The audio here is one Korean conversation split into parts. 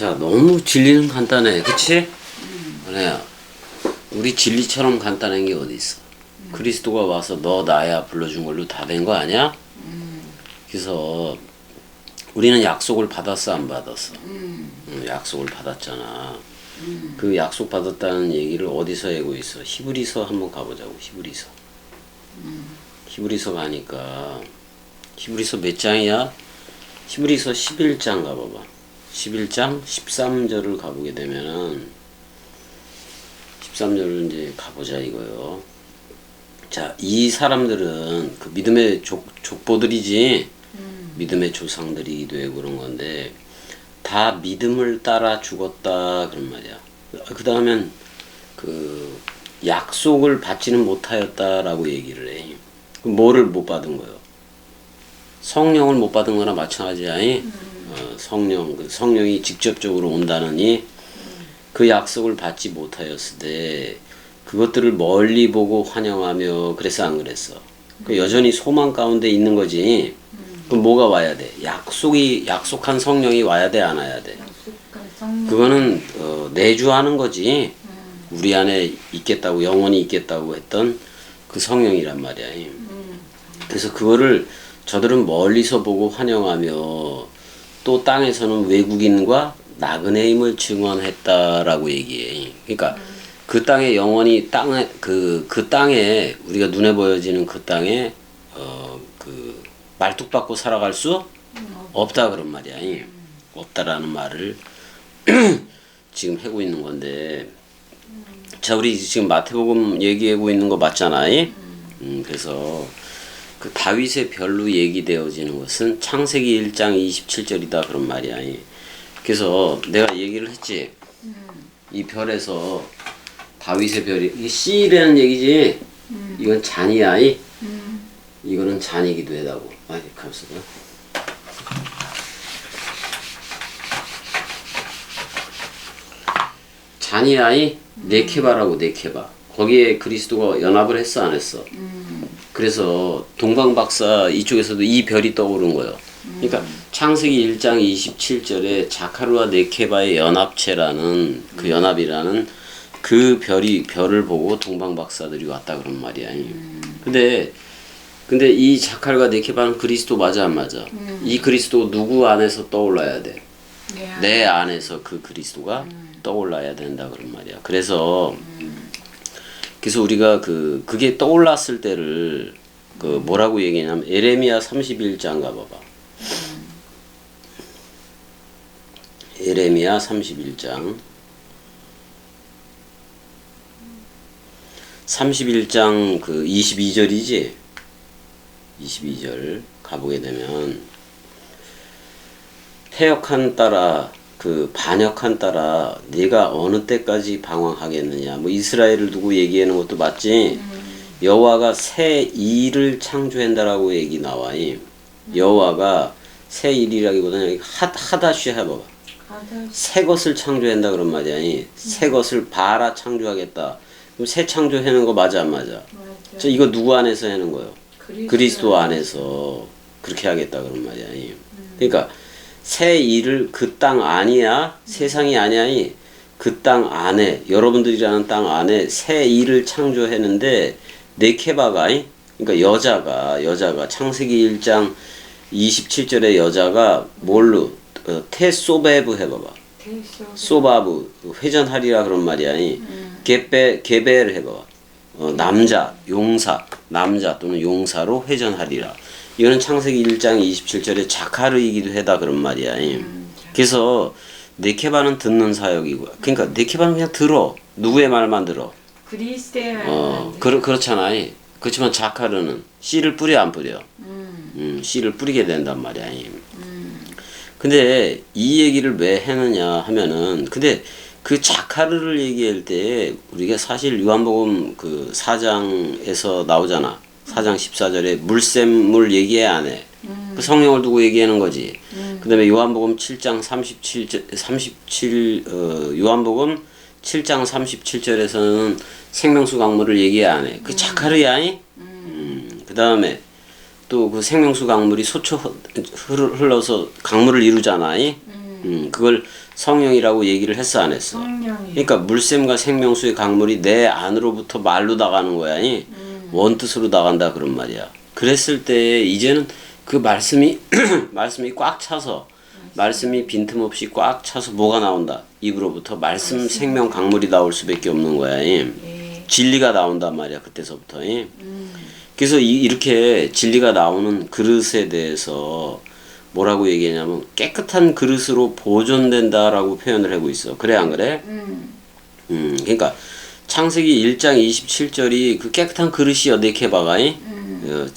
자, 너무 진리는 간단해. 그치? 은혜야, 우리 진리처럼 간단한 게 어디 있어? 그리스도가 와서 너 나야 불러준 걸로 다 된 거 아니야? 그래서 우리는 약속을 받았어 안 받았어? 약속을 받았잖아. 그 약속 받았다는 얘기를 어디서 하고 있어? 히브리서 한번 가보자고. 히브리서. 히브리서 가니까 히브리서 몇 장이야? 히브리서 11장 가봐봐. 11장 13절을 가보게 되면은 13절을 이제 가보자 이거요. 자, 이 사람들은 그 믿음의 족보들이지 믿음의 조상들이기도 해 그런 건데 다 믿음을 따라 죽었다 그런 말이야. 그 다음엔 그 약속을 받지는 못하였다라고 얘기를 해. 그럼 뭐를 못 받은 거예요? 성령을 못 받은 거나 마찬가지야. 성령이 직접적으로 온다느니 그 약속을 받지 못하였을 때 그것들을 멀리 보고 환영하며 그래서 안 그랬어. 그 여전히 소망 가운데 있는 거지. 그럼 뭐가 와야 돼? 약속한 성령이 와야 돼, 안 와야 돼? 그거는 내주하는 거지. 우리 안에 있겠다고, 영원히 있겠다고 했던 그 성령이란 말이야. 그래서 그거를 저들은 멀리서 보고 환영하며 또 땅에서는 외국인과 나그네임을 증언했다라고 얘기해. 그러니까 그 땅에 영원히 그 땅에 우리가 눈에 보여지는 그 땅에 그 말뚝박고 살아갈 수 없다 그런 말이야. 없다라는 말을 지금 하고 있는 건데, 자 우리 지금 마태복음 얘기하고 있는 거 맞잖아. 그래서 그 다윗의 별로 얘기되어지는 것은 창세기 1장 27절이다 그런 말이야. 그래서 내가 얘기를 했지. 이 별에서 다윗의 별이 이게 씨라는 얘기지. 이건 잔이야. 이거는 잔이기도 하다고. 가만있어 봐. 잔이야. 네케바라고. 네케바. 거기에 그리스도가 연합을 했어 안 했어? 그래서 동방박사 이쪽에서도 이 별이 떠오른 거예요. 그러니까 창세기 1장 27절에 자카르와 네케바의 연합체라는 그 연합이라는 그 별을 보고 동방박사들이 왔다 그런 말이야. 근데 이 자카르와 네케바는 그리스도 맞아 안 맞아? 이 그리스도 누구 안에서 떠올라야 돼? 내 안에서 그 그리스도가 떠올라야 된다 그런 말이야. 그래서 우리가 그게 떠올랐을 때를 그 뭐라고 얘기냐면 예레미야 31장 가봐봐. 예레미야 31장 그 22절이지. 22절 가보게 되면 패역한 따라 그 반역한 따라 네가 어느 때까지 방황하겠느냐. 뭐 이스라엘을 두고 얘기하는 것도 맞지. 여호와가 새 일을 창조한다라고 얘기 나와. 여호와가 새 일이라기보다는 하다쉬 해봐봐. 새 것을 창조한다 그런 말이야. 새 것을 바라 창조하겠다. 그럼 새 창조하는 거 맞아 안 맞아? 저 이거 누구 안에서 하는 거요? 그리스도 안에서 그렇게 하겠다 그런 말이야. 그러니까 새 일을 그 땅 아니야? 세상이 아니야? 그 땅 안에, 여러분들이라는 땅 안에 새 일을 창조했는데, 네케바가, 그러니까 여자가, 창세기 1장 27절의 여자가 뭘로, 테소베브 해봐봐. 소바브, 회전하리라 그런 말이야. 게벨 해봐봐. 남자, 용사, 남자 또는 용사로 회전하리라. 이거는 창세기 1장 27절에 자카르이기도 하다 그런 말이야. 그래서 네케바는 듣는 사역이고, 그러니까 네케바는 그냥 들어. 누구의 말만 들어? 그리스도의 그렇잖아. 그렇지만 자카르는 씨를 뿌려 안 뿌려? 씨를 뿌리게 된단 말이야. 근데 이 얘기를 왜 했느냐 하면은, 근데 그 자카르를 얘기할 때 우리가 사실 요한복음 그 4장에서 나오잖아. 4장 14절에 물샘물 얘기 안 해. 그 성령을 두고 얘기하는 거지. 그 다음에 요한복음 7장 37, 요한복음 7장 37절에서는 생명수 강물을 얘기 안 해. 그 자카르야. 그 다음에 또 그 생명수 강물이 소초 흘러서 강물을 이루잖아. 그걸 성령이라고 얘기를 했어 안 했어? 성령이. 그러니까 물샘과 생명수의 강물이 내 안으로부터 말로 나가는 거야. 원뜻으로 나간다 그런 말이야. 그랬을 때 이제는 그 말씀이 말씀이 꽉 차서 말씀이 빈틈없이 꽉 차서 뭐가 나온다? 입으로부터 말씀 생명 강물이 나올 수밖에 없는 거야. 진리가 나온단 말이야. 그때서부터. 그래서 이렇게 진리가 나오는 그릇에 대해서 뭐라고 얘기하냐면 깨끗한 그릇으로 보존된다라고 표현을 하고 있어. 그래 안 그래? 그러니까 창세기 1장 27절이 그 깨끗한 그릇이여 네케바가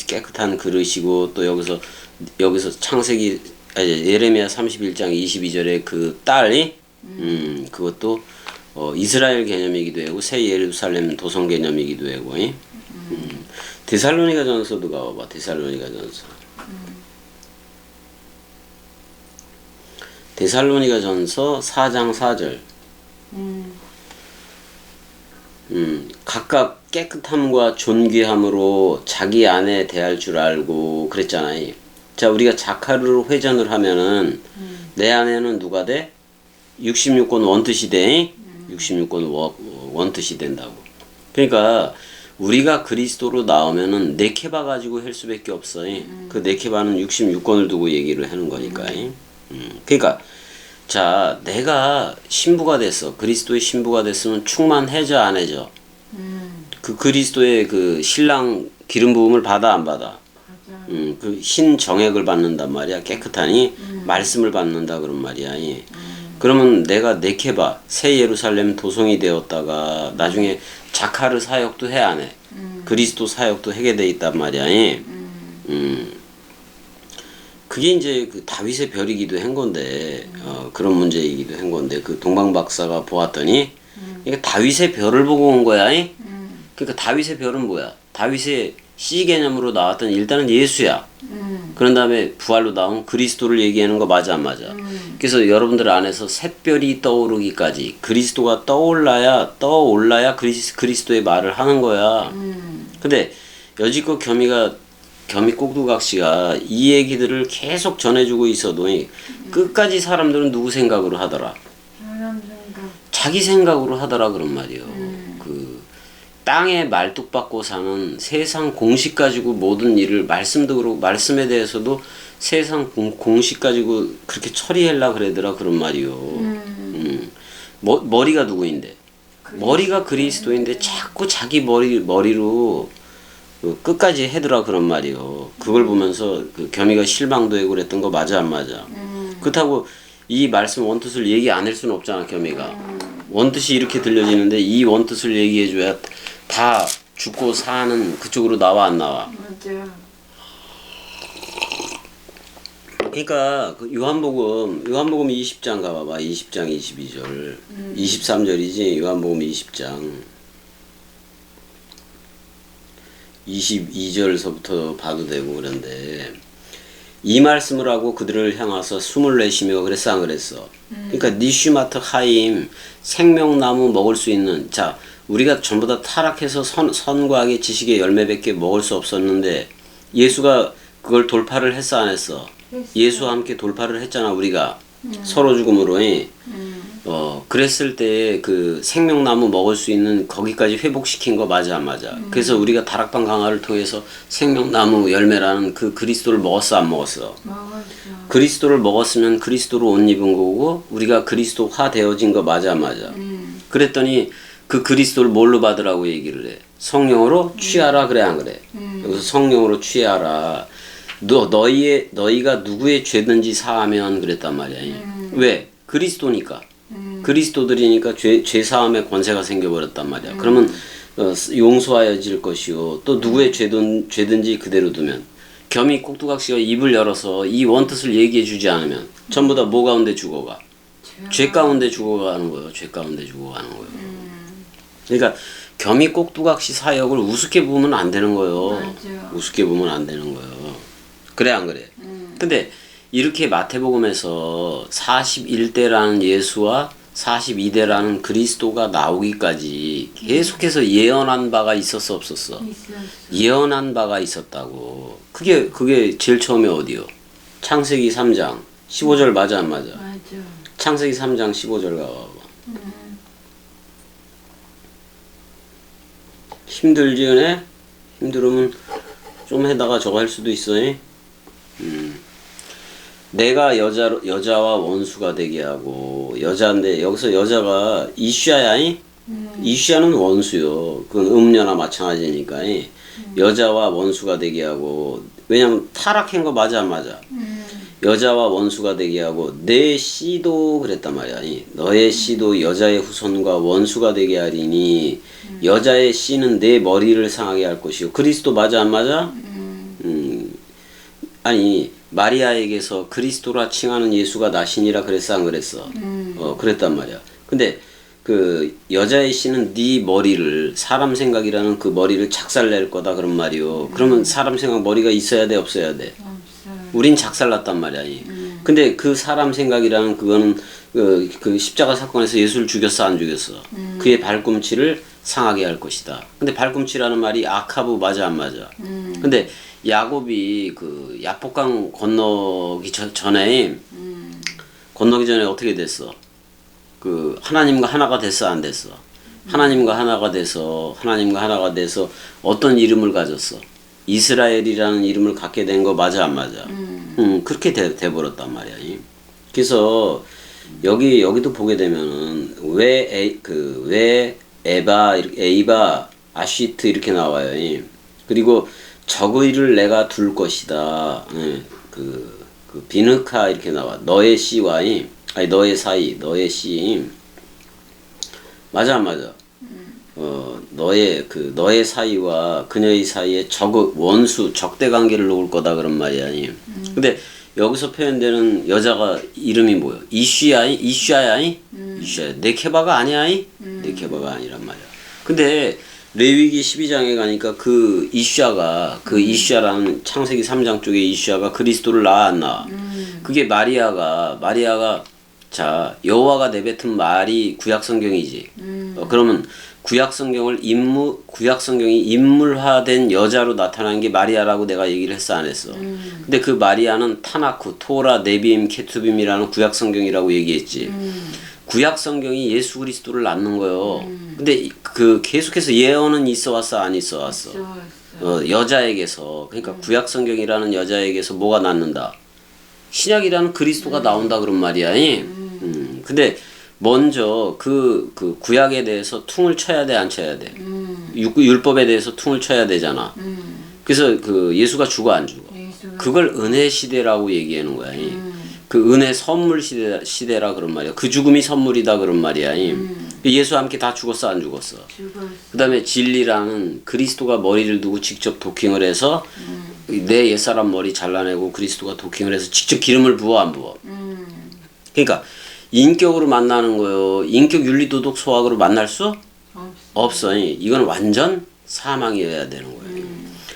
깨끗한 그릇이고 또 여기서 창세기 예레미야 31장 22절에 그 딸이 그것도 이스라엘 개념이기도 하고 새 예루살렘 도성 개념이기도 하고 데살로니가 전서도 가봐봐. 데살로니가 전서. 데살로니가 전서 4장 4절. 각각 깨끗함과 존귀함으로 자기 안에 대할 줄 알고 그랬잖아요. 자, 우리가 자카르로 회전을 하면은 내 안에는 누가 돼? 66권 원뜻이 돼. 66권 원뜻이 된다고. 그러니까 우리가 그리스도로 나오면은 네케바 가지고 할 수밖에 없어. 그 네케바는 66권을 두고 얘기를 하는 거니까. 그러니까 자, 내가 신부가 됐어. 그리스도의 신부가 됐으면 충만해져 안 해져? 그 그리스도의 그 신랑 기름 부음을 받아 안 받아? 그 흰 정액을 받는단 말이야. 깨끗하니 말씀을 받는다 그런 말이야. 그러면 내가 네케바 새 예루살렘 도성이 되었다가 나중에 자카르 사역도 해 안 해? 그리스도 사역도 하게 돼 있단 말이야. 그게 이제 그 다윗의 별이기도 한 건데 그런 문제이기도 한 건데 그 동방 박사가 보았더니 이게 다윗의 별을 보고 온 거야. 그러니까 다윗의 별은 뭐야? 다윗의 씨 개념으로 나왔던 일단은 예수야. 그런 다음에 부활로 나온 그리스도를 얘기하는 거 맞아 안 맞아? 그래서 여러분들 안에서 샛별이 떠오르기까지 그리스도가 떠올라야 그리스도의 말을 하는 거야. 근데 여지껏 겸이 꼭두각시가 이 얘기들을 계속 전해주고 있어도 끝까지 사람들은 누구 생각으로 하더라? 사람 생각. 자기 생각으로 하더라 그런 말이요. 그 땅에 말뚝박고 사는 세상 공식 가지고 모든 일을 말씀도 그렇고 말씀에 대해서도 세상 공식 가지고 그렇게 처리하려 그러더라 그런 말이요. 머리가 누구인데? 머리가 그리스도인데 자꾸 자기 머리로 끝까지 해더라 그런 말이요. 그걸 보면서 그 겸이가 실망도 하고 그랬던 거 맞아 안 맞아? 그렇다고 이 말씀 원뜻을 얘기 안 할 수는 없잖아 겸이가. 원뜻이 이렇게 들려지는데 이 원뜻을 얘기해줘야 다 죽고 사는 그쪽으로 나와 안 나와? 맞아. 그러니까 그 요한복음 20장 가봐봐. 20장 22절 23절이지 요한복음 20장 22절서부터 봐도 되고 그런데 이 말씀을 하고 그들을 향하서 숨을 내쉬며 그랬어 안 그랬어? 그러니까 니슈마트 하임 생명나무 먹을 수 있는 자 우리가 전부 다 타락해서 선과 악의 지식의 열매밖에 먹을 수 없었는데 예수가 그걸 돌파를 했어 안 했어? 예수와 함께 돌파를 했잖아 우리가 서로 죽음으로 그랬을 때 그 생명나무 먹을 수 있는 거기까지 회복시킨 거 맞아 안 맞아? 그래서 우리가 다락방 강화를 통해서 생명나무 열매라는 그 그리스도를 먹었어 안 먹었어? 먹었어. 그리스도를 먹었으면 그리스도로 옷 입은 거고 우리가 그리스도화 되어진 거 맞아 안 맞아? 그랬더니 그 그리스도를 뭘로 받으라고 얘기를 해? 성령으로 취하라 그래 안 그래? 여기서 성령으로 취하라. 너희가 누구의 죄든지 사하면 그랬단 말이야. 왜? 그리스도니까. 그리스도들이니까 죄 사함의 권세가 생겨버렸단 말이야. 그러면 용서하여질 것이요. 또 누구의 죄든지 그대로 두면 겸이 꼭두각시가 입을 열어서 이 원뜻을 얘기해 주지 않으면 전부 다 뭐 가운데 죽어가? 죄 가운데 죽어가는 거예요. 죄 가운데 죽어가는 거예요. 그러니까 겸이 꼭두각시 사역을 우습게 보면 안 되는 거예요. 맞아. 우습게 보면 안 되는 거예요. 그래 안 그래? 근데 이렇게 마태복음에서 41대라는 예수와 42대라는 그리스도가 나오기까지 계속해서 예언한 바가 있었어 없었어? 있었어. 예언한 바가 있었다고. 그게 제일 처음에 어디요? 창세기 3장 15절 맞아 안 맞아? 맞아. 창세기 3장 15절 가봐. 힘들지 은혜? 힘들으면 좀 해다가 저거 할 수도 있어. 내가 여자와 원수가 되게 하고 여자인데 여기서 여자가 이슈야야. 이슈야는 원수요. 그건 음녀나 마찬가지니까. 여자와 원수가 되게 하고 왜냐면 타락한 거 맞아 안 맞아? 여자와 원수가 되게 하고 내 씨도 그랬단 말이야. 너의 씨도 여자의 후손과 원수가 되게 하리니 여자의 씨는 내 머리를 상하게 할 것이요. 그리스도 맞아 안 맞아? 아니 마리아에게서 그리스도라 칭하는 예수가 나시니라 그랬어 안 그랬어? 그랬단 말이야. 근데 그 여자의 씨는 네 머리를 사람 생각이라는 그 머리를 작살낼 거다 그런 말이요. 그러면 사람 생각 머리가 있어야 돼 없어야 돼? 우린 작살났단 말이야. 근데 그 사람 생각이라는 그거는 그 십자가 사건에서 예수를 죽였어 안 죽였어? 그의 발꿈치를 상하게 할 것이다. 근데 발꿈치라는 말이 아카브 맞아 안 맞아? 근데 야곱이 그 야복강 건너기 전에 어떻게 됐어? 그 하나님과 하나가 됐어 안 됐어? 하나님과 하나가 돼서 어떤 이름을 가졌어? 이스라엘이라는 이름을 갖게 된 거 맞아 안 맞아? 그렇게 돼버렸단 말이야. 그래서 여기도 보게 되면은 왜 에이바 아쉬트 이렇게 나와요. 그리고 적의를 내가 둘 것이다. 그 비느카 이렇게 나와. 너의 씨와 너의 사이, 너의 씨. 맞아 안 맞아? 너의 사이와 그녀의 사이에 원수, 적대 관계를 놓을 거다 그런 말이야. 근데 여기서 표현되는 여자가 이름이 뭐야? 이슈야? 이슈야? 네케바가 아니야? 네케바가 아니란 말이야. 근데 레위기 12장에 가니까 그 이슈야라는 창세기 3장 쪽에 이슈야가 그리스도를 낳아 안 낳아? 그게 마리아가 자 여호와가 내뱉은 말이 구약성경이지. 그러면 구약성경이 인물화된 여자로 나타난 게 마리아라고 내가 얘기를 했어 안 했어? 근데 그 마리아는 타나쿠, 토라, 네비임, 케투빔이라는 구약성경이라고 얘기했지. 구약성경이 예수 그리스도를 낳는 거요. 근데 그 계속해서 예언은 있어 왔어 안 있어 왔어? 여자에게서. 그러니까 구약성경이라는 여자에게서 뭐가 낳는다? 신약이라는 그리스도가 나온다 그런 말이야. 근데 먼저 그 구약에 대해서 퉁을 쳐야 돼 안 쳐야 돼? 율법에 대해서 퉁을 쳐야 되잖아. 그래서 그 예수가 죽어 안 죽어? 그걸 은혜 시대라고 얘기하는 거야. 그 은혜 선물 시대라 그런 말이야. 그 죽음이 선물이다 그런 말이야. 예수와 함께 다 죽었어 안 죽었어? 그 다음에 진리라는 그리스도가 머리를 두고 직접 도킹을 해서 내 옛사람 머리 잘라내고 그리스도가 도킹을 해서 직접 기름을 부어 안 부어? 그러니까 인격으로 만나는 거요. 인격 윤리 도덕 소학으로 만날 수 없어. 이건 완전 사망이어야 되는 거예요.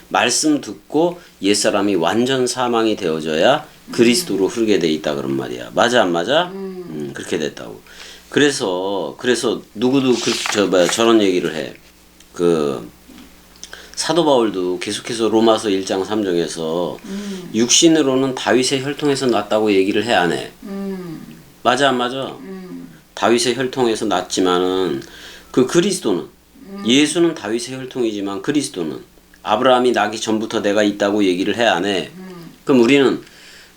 말씀 듣고 옛사람이 완전 사망이 되어져야 그리스도로 흐르게 돼 있다 그런 말이야. 맞아 안 맞아? 그렇게 됐다고. 그래서 누구도 저런 얘기를 해. 그 사도 바울도 계속해서 로마서 1장 3장에서 육신으로는 다윗의 혈통에서 났다고 얘기를 해 안 해? 맞아 안 맞아? 다윗의 혈통에서 났지만은 그 그리스도는 예수는 다윗의 혈통이지만 그리스도는 아브라함이 나기 전부터 내가 있다고 얘기를 해 안 해? 그럼 우리는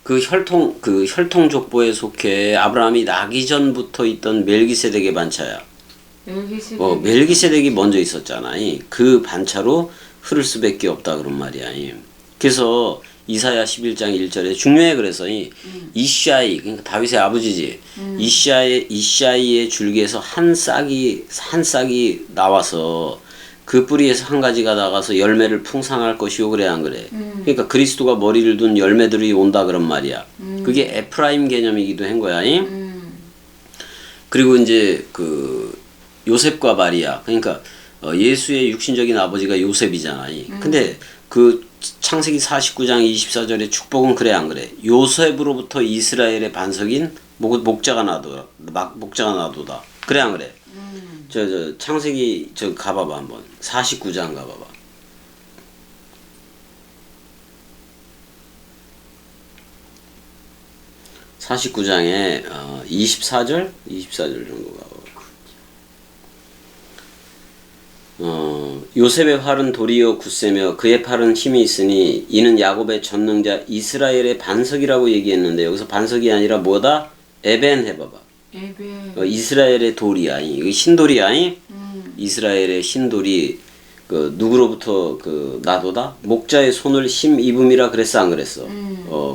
그 혈통 족보에 속해 아브라함이 나기 전부터 있던 멜기세덱의 반차야. 멜기세덱이 먼저 있었잖아. 그 반차로 흐를 수밖에 없다 그런 말이야. 그래서 이사야 11장 1절에 중요해. 그래서 이샤이 그러니까 다윗의 아버지지. 이샤이의 줄기에서 한 싹이 나와서 그 뿌리에서 한 가지가 나가서 열매를 풍성할 것이요. 그래 안 그래? 그러니까 그리스도가 머리를 둔 열매들이 온다 그런 말이야. 그게 에프라임 개념이기도 한 거야. 그리고 이제 그 요셉과 마리아 그러니까 예수의 육신적인 아버지가 요셉이잖아. 근데 그 창세기 49장 24절의 축복은 그래 안 그래? 요셉으로부터 이스라엘의 반석인 목자가 나도다. 그래 안 그래? 창세기 가봐봐 한번. 49장 가봐봐. 49장에 24절? 24절 정도가 요셉의 팔은 돌이요 굳세며 그의 팔은 힘이 있으니 이는 야곱의 전능자 이스라엘의 반석이라고 얘기했는데 여기서 반석이 아니라 뭐다? 에벤 해봐봐. 에벤. 이스라엘의 돌이야. 이거 신돌이야. 이스라엘의 신돌이 그 누구로부터 그 나도다? 목자의 손을 힘 입음이라 그랬어 안 그랬어?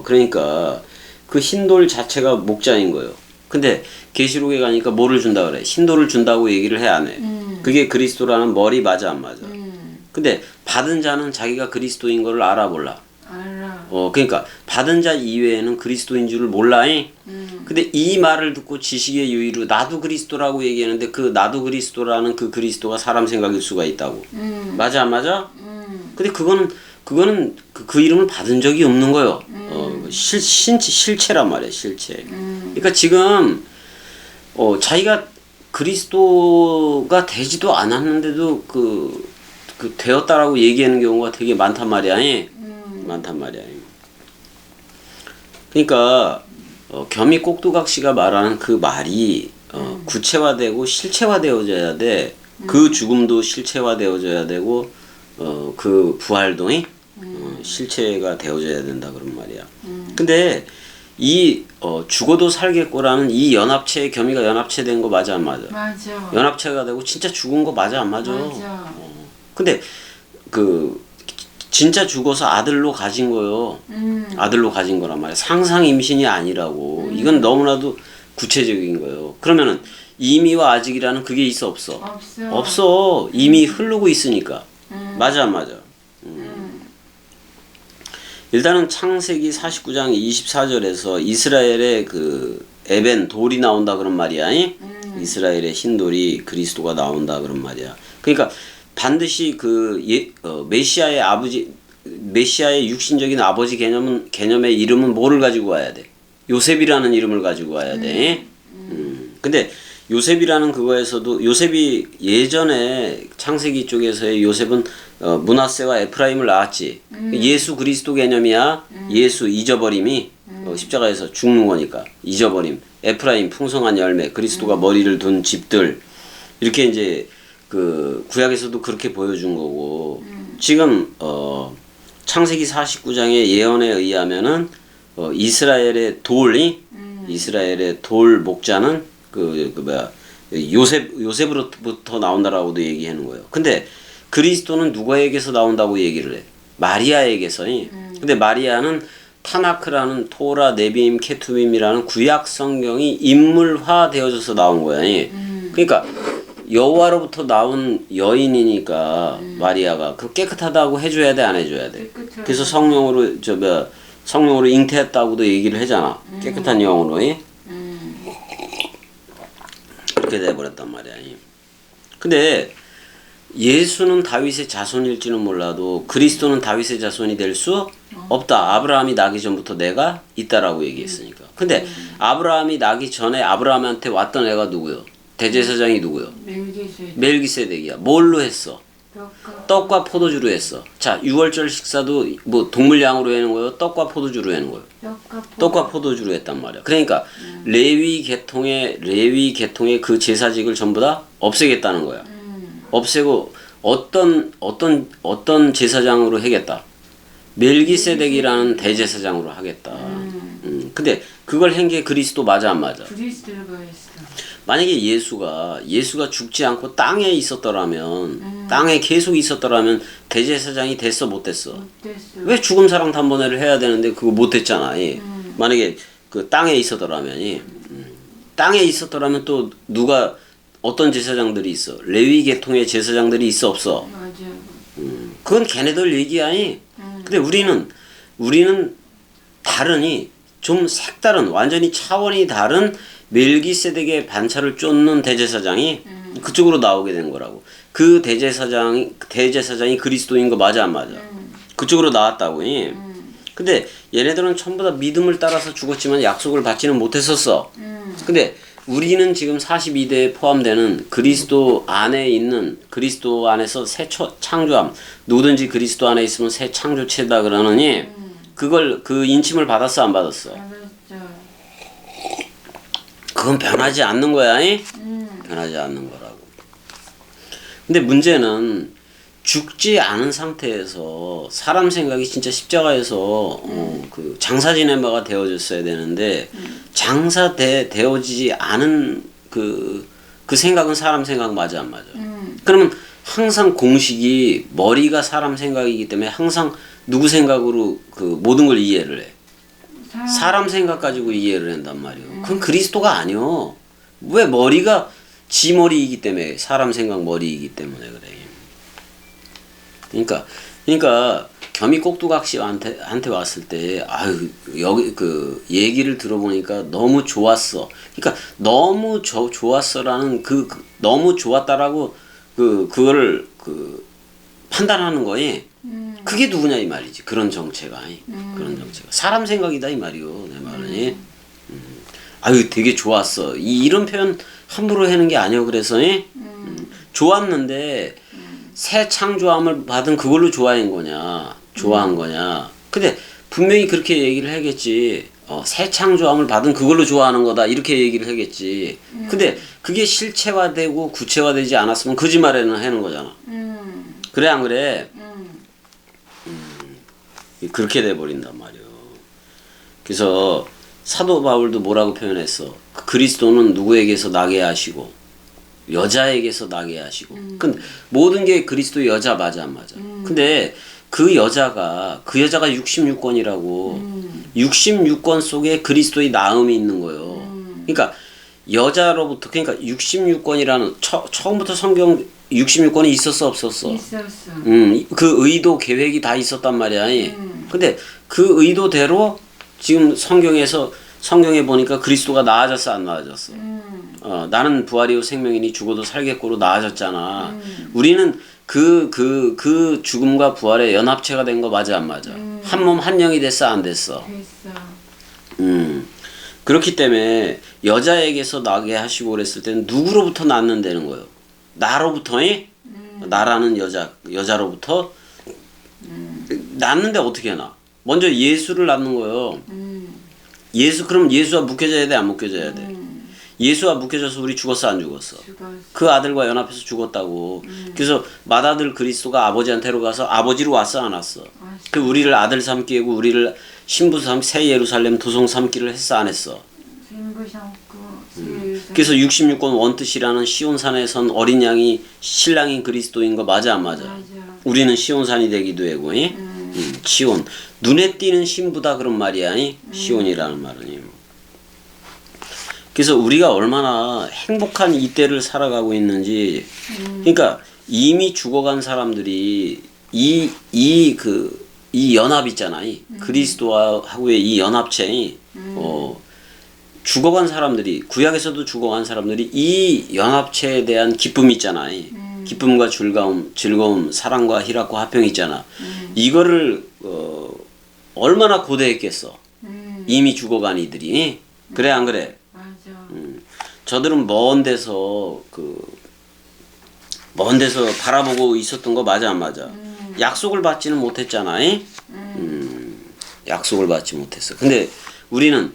그러니까 그 흰돌 자체가 목자인 거예요. 근데 계시록에 가니까 뭐를 준다 그래? 흰돌을 준다고 얘기를 해 안 해? 그게 그리스도라는 머리 맞아 안 맞아? 근데 받은 자는 자기가 그리스도인 거를 알아 몰라? 알아. 그러니까 받은 자 이외에는 그리스도인 줄을 몰라. 근데 이 말을 듣고 지식의 유의로 나도 그리스도라고 얘기하는데 그 나도 그리스도라는 그 그리스도가 사람 생각일 수가 있다고. 맞아 안 맞아? 근데 그거는 그 이름을 받은 적이 없는 거예요. 실체란 말이야, 실체. 그러니까 지금 자기가 그리스도가 되지도 않았는데도 그 되었다라고 얘기하는 경우가 되게 많단 말이야. 많단 말이야. 그러니까 겸이 꼭두각시가 말하는 그 말이 구체화되고 실체화되어져야 돼. 그 죽음도 실체화되어져야 되고 그 부활도 실체가 되어져야 된다 그런 말이야. 근데 이 죽어도 살겠고라는 이 연합체의 겸이가 연합체된 거 맞아 안 맞아? 맞아. 연합체가 되고 진짜 죽은 거 맞아 안 맞아? 맞아. 근데 그 진짜 죽어서 아들로 가진 거요. 아들로 가진 거란 말이야. 상상 임신이 아니라고. 이건 너무나도 구체적인 거예요. 그러면은 이미와 아직이라는 그게 있어 없어? 없어. 없어. 이미 흐르고 있으니까. 맞아 안 맞아? 일단은 창세기 49장 24절에서 이스라엘의 그 에벤 돌이 나온다 그런 말이야. 이스라엘의 흰돌이 그리스도가 나온다 그런 말이야. 그러니까 반드시 그 메시아의 아버지, 메시아의 육신적인 아버지 개념의 이름은 뭐를 가지고 와야 돼? 요셉이라는 이름을 가지고 와야 돼. 근데 요셉이라는 그거에서도 요셉이 예전에 창세기 쪽에서의 요셉은 므낫세와 에프라임을 낳았지. 예수 그리스도 개념이야. 예수 잊어버림이 십자가에서 죽는 거니까 잊어버림. 에프라임 풍성한 열매. 그리스도가 머리를 둔 집들. 이렇게 이제 그 구약에서도 그렇게 보여준 거고 지금 창세기 49장의 예언에 의하면은 이스라엘의 돌 목자는 요셉으로부터 나온다라고도 얘기하는 거예요. 근데 그리스도는 누구에게서 나온다고 얘기를 해? 마리아에게서. 근데 마리아는 타나크라는 토라, 네비임, 케투빔이라는 구약 성경이 인물화 되어져서 나온 거야. 그러니까 여호와로부터 나온 여인이니까 마리아가 그 깨끗하다고 해줘야 돼, 안 해줘야 돼? 그래서 성령으로 잉태했다고도 얘기를 하잖아. 깨끗한 영으로. 그렇게 돼버렸단 말이야. 근데 예수는 다윗의 자손일지는 몰라도 그리스도는 다윗의 자손이 될 수 없다. 아브라함이 나기 전부터 내가 있다라고 얘기했으니까. 근데 아브라함이 나기 전에 아브라함한테 왔던 애가 누구요? 대제사장이 누구요? 멜기세덱이야. 뭘로 했어? 떡과 포도주로 했어. 자, 6월절 식사도 뭐 동물양으로 하는 거예요? 떡과 포도주로 하는 거예요? 떡과 포도주로 했단 말이야. 그러니까 레위 계통의 그 제사직을 전부 다 없애겠다는 거야. 없애고 어떤 제사장으로 하겠다. 멜기세덱이라는 대제사장으로 하겠다. 근데 그걸 한 게 그리스도 맞아 안 맞아? 그리스도가 했어. 만약에 예수가 죽지 않고 땅에 있었더라면 땅에 계속 있었더라면 대제사장이 됐어 못 됐어? 못 됐어. 왜 죽음 사랑 단번회를 해야 되는데 그거 못 했잖아. 만약에 그 땅에 있었더라면 땅에 있었더라면 또 누가 어떤 제사장들이 있어? 레위 계통의 제사장들이 있어 없어? 맞아. 그건 걔네들 얘기야. 근데 우리는 다르니 좀 색다른 완전히 차원이 다른 멜기세덱의 반차를 쫓는 대제사장이 그쪽으로 나오게 된 거라고. 그 대제사장이 그리스도인 거 맞아 안 맞아? 그쪽으로 나왔다고. 근데 얘네들은 전부 다 믿음을 따라서 죽었지만 약속을 받지는 못했었어. 근데 우리는 지금 42대에 포함되는 그리스도 안에 있는 그리스도 안에서 새 창조함. 누구든지 그리스도 안에 있으면 새 창조체다 그러느니 그걸 그 인침을 받았어 안 받았어? 맞아. 그건 변하지 않는 거야. 변하지 않는 거라고. 근데 문제는 죽지 않은 상태에서 사람 생각이 진짜 십자가에서 그 장사 지내마가 되어졌어야 되는데 되어지지 않은 그 생각은 사람 생각 맞아 안 맞아? 그러면 항상 공식이 머리가 사람 생각이기 때문에 항상 누구 생각으로 그 모든 걸 이해를 해. 사람 생각 가지고 이해를 한단 말이에요. 그건 그리스도가 아니요. 왜 머리가 지 머리이기 때문에 사람 생각 머리이기 때문에 그래. 그러니까 겸이 꼭두각시한테 왔을 때 아유 여기 그 얘기를 들어보니까 너무 좋았어. 그러니까 너무 좋았어라는 너무 좋았다라고 그거를 판단하는 거에 그게 누구냐 이 말이지. 그런 정체가 그런 정체가 사람 생각이다 이 말이요. 내 말은 아유 되게 좋았어. 이런 표현 함부로 하는 게 아니요. 그래서 좋았는데 새 창조함을 받은 그걸로 좋아한 거냐, 좋아한 거냐. 근데 분명히 그렇게 얘기를 하겠지. 새 창조함을 받은 그걸로 좋아하는 거다. 이렇게 얘기를 하겠지. 근데 그게 실체화되고 구체화되지 않았으면 거짓말에는 하는 거잖아. 그래 안 그래? 그렇게 돼버린단 말이야. 그래서 사도 바울도 뭐라고 표현했어? 그리스도는 누구에게서 나게 하시고 여자에게서 나게 하시고. 근데 모든 게 그리스도 여자 맞아 안 맞아? 근데 그 여자가 66권이라고 66권 속에 그리스도의 나음이 있는 거예요. 그러니까 여자로부터 그러니까 66권이라는 처음부터 성경 66권이 있었어 없었어? 있었어. 그 의도 계획이 다 있었단 말이야. 근데 그 의도대로 지금 성경에 보니까 그리스도가 나아졌어 안 나아졌어? 나는 부활이요 생명이니 죽어도 살겠고로 나아졌잖아. 우리는 그 죽음과 부활의 연합체가 된 거 맞아 안 맞아? 한 몸 한 영이 됐어 안 됐어? 됐어. 그렇기 때문에 여자에게서 나게 하시고 그랬을 때는 누구로부터 낳는다는 거예요? 나로부터? 나라는 여자로부터 낳는데 어떻게 나? 먼저 예수를 낳는 거예요. 그럼 예수와 묶여져야 돼 안 묶여져야 돼? 예수와 묶여져서 우리 죽었어 안 죽었어? 그 아들과 연합해서 죽었다고. 그래서 맏아들 그리스도가 아버지한테로 가서 아버지로 왔어 안 왔어? 그 우리를 아들 삼기 하고 우리를 신부 새 예루살렘 도성 삼기를 했어 안 했어? 신부 삼고 그래서 66권 원뜻이라는 시온산에 선 어린 양이 신랑인 그리스도인 거 맞아 안 맞아? 맞아. 우리는 시온산이 되기도 하고 시온 눈에 띄는 신부다 그런 말이야. 시온이라는 말은. 그래서 우리가 얼마나 행복한 이때를 살아가고 있는지. 그러니까 이미 죽어간 사람들이 이 연합 있잖아. 그리스도하고의 이 연합체. 죽어간 사람들이 구약에서도 죽어간 사람들이 이 연합체에 대한 기쁨이 있잖아. 기쁨과 즐거움, 사랑과 희락과 화평이 있잖아. 이거를 얼마나 고대했겠어. 이미 죽어간 이들이. 그래 안 그래? 맞아. 저들은 먼 데서 바라보고 있었던 거 맞아 안 맞아? 약속을 받지는 못했잖아. 약속을 받지 못했어. 근데 우리는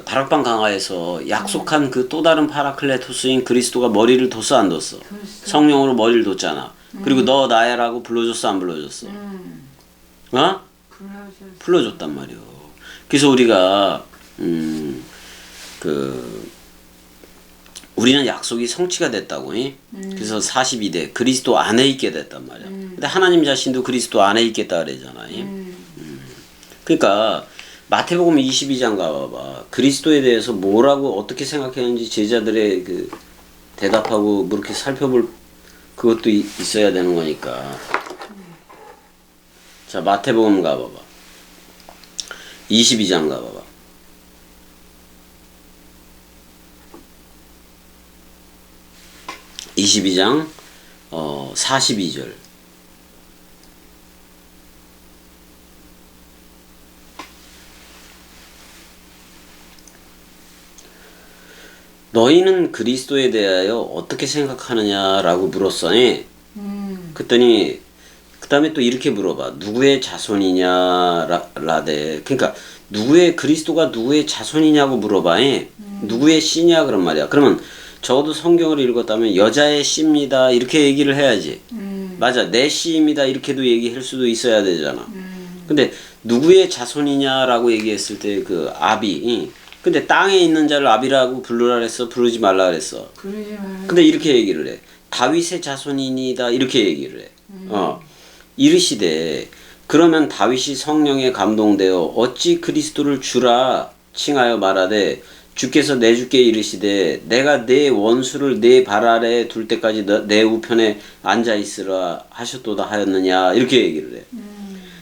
다락방 강화에서 약속한 그 또 다른 파라클레토스인 그리스도가 머리를 뒀어 안 뒀어? 성령으로 머리를 뒀잖아. 그리고 너 나야라고 불러줬어 안 불러줬어? 불러줬단 말이오. 그래서 우리가 우리는 약속이 성취가 됐다고. 그래서 42대 그리스도 안에 있게 됐단 말이야. 근데 하나님 자신도 그리스도 안에 있겠다 그러잖아. 그러니까 마태복음 22장 가봐봐. 그리스도에 대해서 뭐라고 어떻게 생각했는지 제자들의 대답하고 뭐 이렇게 살펴볼 그것도 있어야 되는 거니까. 자, 마태복음 가봐봐. 22장 가봐봐. 22장 42절. 너희는 그리스도에 대하여 어떻게 생각하느냐라고 물었어. 그랬더니 그 다음에 또 이렇게 물어봐. 누구의 자손이냐 라데. 그러니까 그리스도가 누구의 자손이냐고 물어봐. 누구의 씨냐 그런 말이야. 그러면 적어도 성경을 읽었다면 여자의 씨입니다 이렇게 얘기를 해야지. 맞아, 내 씨입니다 이렇게도 얘기할 수도 있어야 되잖아. 근데 누구의 자손이냐라고 얘기했을 때 그 아비, 근데 땅에 있는 자를 아비라고 부르라 그랬어, 부르지 말라 그랬어. 그러지 말. 근데 이렇게 얘기를 해. 다윗의 자손이니다 이렇게 얘기를 해. 이르시되 그러면 다윗이 성령에 감동되어 어찌 그리스도를 주라 칭하여 말하되 주께서 내 주께 이르시되 내가 내 원수를 내 발 아래 둘 때까지 내 우편에 앉아 있으라 하셨도다 하였느냐 이렇게 얘기를 해.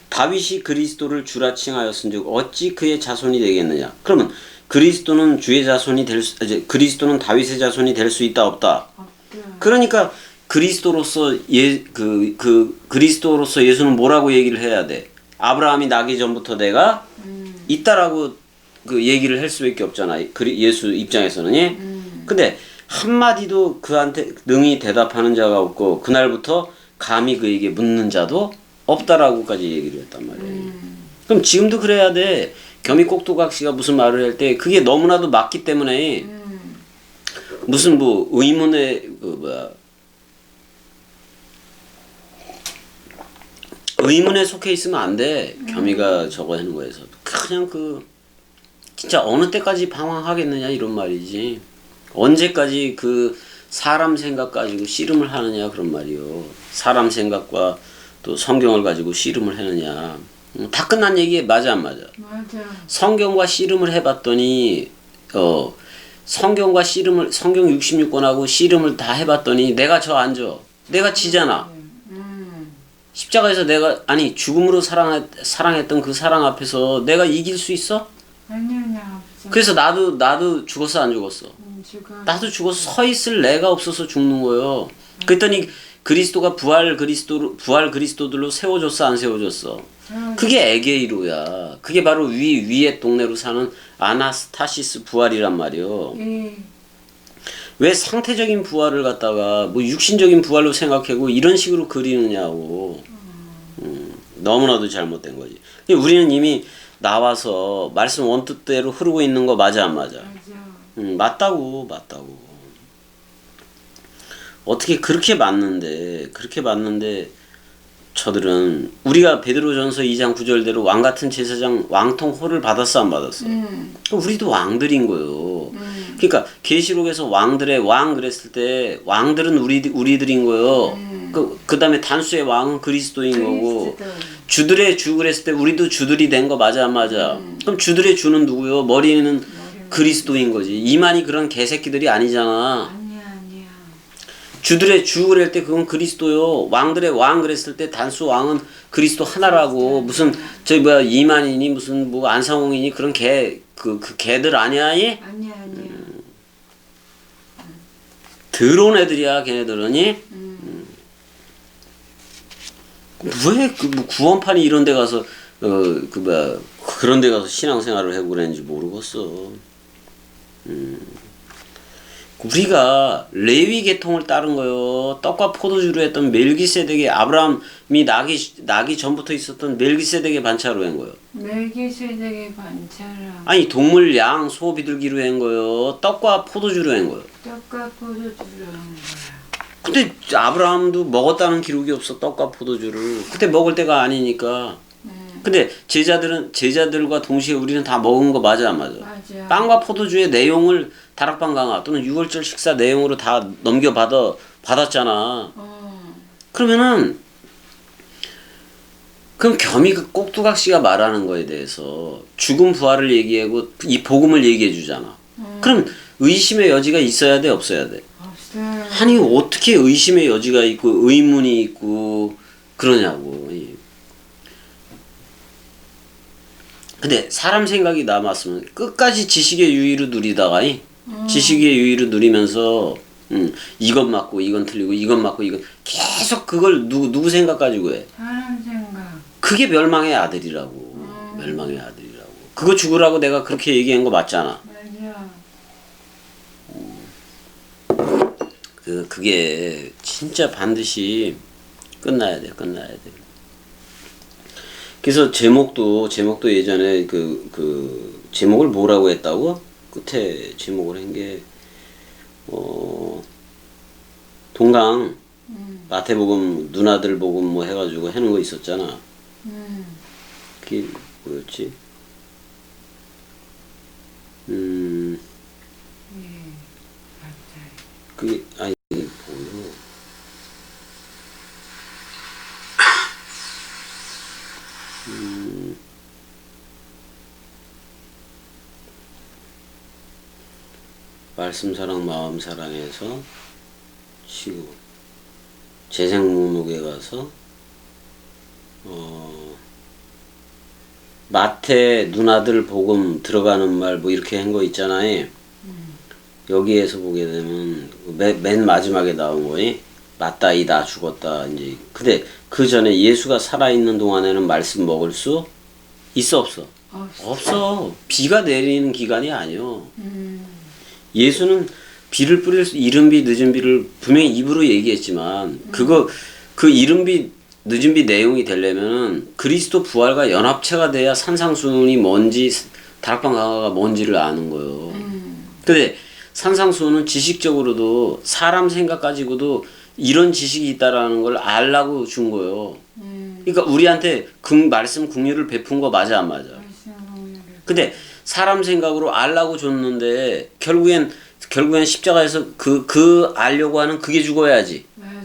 다윗이 그리스도를 주라 칭하였은즉 어찌 그의 자손이 되겠느냐. 그러면 그리스도는 주의 자손이 그리스도는 다윗의 자손이 될 수 있다 없다. 그러니까 그리스도로서 그리스도로서 예수는 뭐라고 얘기를 해야 돼? 아브라함이 나기 전부터 내가 있다라고 그 얘기를 할 수밖에 없잖아. 예수 입장에서는. 예? 근데 한마디도 그한테 능히 대답하는 자가 없고 그날부터 감히 그에게 묻는 자도 없다라고까지 얘기를 했단 말이에요. 그럼 지금도 그래야 돼. 겸이꼭두각시가 무슨 말을 할 때 그게 너무나도 맞기 때문에 무슨 뭐 의문에 의문에 속해 있으면 안 돼. 겸이가 저거 하는 거에서 그냥 진짜 어느 때까지 방황하겠느냐 이런 말이지. 언제까지 그 사람 생각 가지고 씨름을 하느냐 그런 말이요. 사람 생각과 또 성경을 가지고 씨름을 하느냐. 다 끝난 얘기에 맞아 안 맞아? 맞아. 성경과 씨름을 해봤더니 성경 66권하고 씨름을 다 해봤더니 내가 저 앉아. 내가 지잖아. 십자가에서 내가 죽음으로 사랑했던 그 사랑 앞에서 내가 이길 수 있어? 아니야 없어. 그래서 나도 죽었어 안 죽었어? 죽어. 나도 죽어서 서 있을 내가 없어서 죽는 거예요. 그랬더니 그리스도가 부활 그리스도들로 세워졌어 안 세워졌어? 그게 에게이로야. 그게 바로 위의 동네로 사는 아나스타시스 부활이란 말이요. 왜 상태적인 부활을 갖다가 뭐 육신적인 부활로 생각하고 이런 식으로 그리느냐고. 너무나도 잘못된 거지. 우리는 이미 나와서 말씀 원뜻대로 흐르고 있는 거 맞아 안 맞아? 맞다고. 어떻게 그렇게 맞는데 저들은 우리가 베드로전서 2장 9절대로 왕 같은 제사장 왕통 호를 받았어 안 받았어? 우리도 왕들인 거요. 그러니까 계시록에서 왕들의 왕 그랬을 때 왕들은 우리들인 거요. 그다음에 단수의 왕은 그리스도인 거고 주들의 주 그랬을 때 우리도 주들이 된 거 맞아 안 맞아? 그럼 주들의 주는 누구요? 머리는 그리스도인 거지. 이만희 그런 개새끼들이 아니잖아. 주들의 주 그럴 때 그건 그리스도요. 왕들의 왕 그랬을 때 단수 왕은 그리스도 하나라고. 무슨 이만희니 무슨 뭐 안상홍이니 그런 그 개들 아니야? 이? 아니야. 더러운 애들이야 걔네들은. 왜 뭐 구원판이 이런 데 가서 그런 데 가서 신앙생활을 하고 그랬는지 모르겠어. 우리가 레위 계통을 따른 거요. 떡과 포도주로 했던 멜기세덱의 아브라함이 나기 전부터 있었던 멜기세덱의 반차로 한 거요. 멜기세덱의 반차라. 아니 동물 양 소 비둘기로 한 거요. 떡과 포도주로 한 거요. 떡과 포도주로 한 거야. 근데 아브라함도 먹었다는 기록이 없어. 떡과 포도주를. 그때 먹을 때가 아니니까. 근데 제자들과 동시에 우리는 다 먹은 거 맞아 안 맞아? 맞아. 빵과 포도주의 내용을 다락방 강화 또는 6월절 식사 내용으로 다 받았잖아. 그러면은 그럼 겸이 그 꼭두각시가 말하는 거에 대해서 죽음 부활을 얘기하고 이 복음을 얘기해 주잖아. 그럼 의심의 여지가 있어야 돼 없어야 돼? 없어. 아니 어떻게 의심의 여지가 있고 의문이 있고 그러냐고. 근데 사람 생각이 남았으면 끝까지 지식의 유의를 누리다가 지식의 유의를 누리면서 이건 맞고 이건 틀리고 이건 맞고 이건 계속 그걸 누구 생각 가지고 해? 사람 생각. 그게 멸망의 아들이라고. 멸망의 아들이라고. 그거 죽으라고 내가 그렇게 얘기한 거 맞잖아. 맞아. 그게 진짜 반드시 끝나야 돼. 그래서 제목도 예전에 그 제목을 뭐라고 했다고? 끝에 제목을 한 게 동강 마태복음 누나들 복음 뭐 해가지고 해놓은 거 있었잖아. 그게 뭐였지? 예, 맞아요. 그게 아니 뭐요? 말씀 사랑 마음 사랑해서 치고 재생 목록에 가서 마태 누나들 복음 들어가는 말 뭐 이렇게 한 거 있잖아요. 여기에서 보게 되면 맨 마지막에 나온 거니 맞다 이다 죽었다 이제. 근데 그 전에 예수가 살아있는 동안에는 말씀 먹을 수 있어 없어? 없어. 비가 내리는 기간이 아니요. 예수는 비를 뿌릴 수 이른 비 늦은 비를 분명히 입으로 얘기했지만 그 이른 비 늦은 비 내용이 되려면은 그리스도 부활과 연합체가 돼야 산상수훈이 뭔지 다락방 강화가 뭔지를 아는 거예요. 근데 산상수훈은 지식적으로도 사람 생각 가지고도 이런 지식이 있다라는 걸 알라고 준 거예요. 그러니까 우리한테 말씀 긍휼을 베푼 거 맞아 안 맞아? 근데 사람 생각으로 알라고 줬는데 결국엔 십자가에서 그 알려고 하는 그게 죽어야지. 맞아.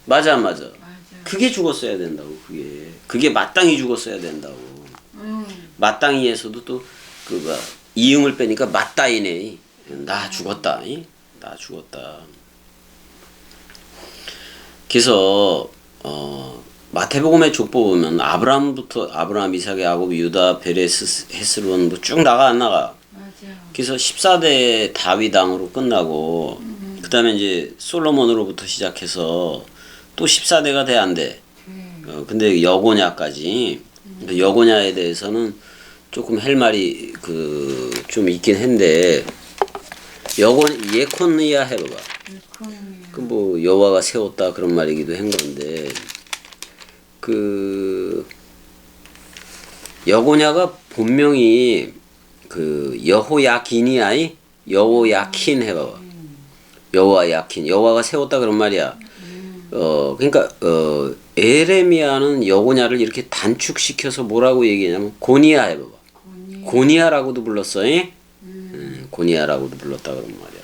맞아 안 맞아? 맞아. 그게 죽었어야 된다고. 그게 마땅히 죽었어야 된다고. 마땅히에서도 또 그가 이응을 빼니까 맞다이네. 나 죽었다. 나 죽었다. 그래서 마태복음의 족보 보면 아브라함, 이삭, 야곱, 유다, 베레스, 헤스론 뭐 쭉 나가 안 나가. 맞아. 그래서 14대 다윗왕으로 끝나고 그다음에 이제 솔로몬으로부터 시작해서 또 14대가 돼 안 돼. 근데 여고냐까지. 여고냐에 대해서는 조금 할 말이 좀 있긴 한데 예코느야 해봐봐. 그 뭐 여호와가 세웠다 그런 말이기도 한 건데 여고냐가 본명이 여호야긴이야. 여호야킨 해봐봐. 여호야킨 여호와가 세웠다 그런 말이야. 그러니까 에레미야는 여고냐를 이렇게 단축시켜서 뭐라고 얘기하냐면 고니야 해봐봐. 고니야라고도 불렀어. 고니야라고도 불렀다 그런 말이야.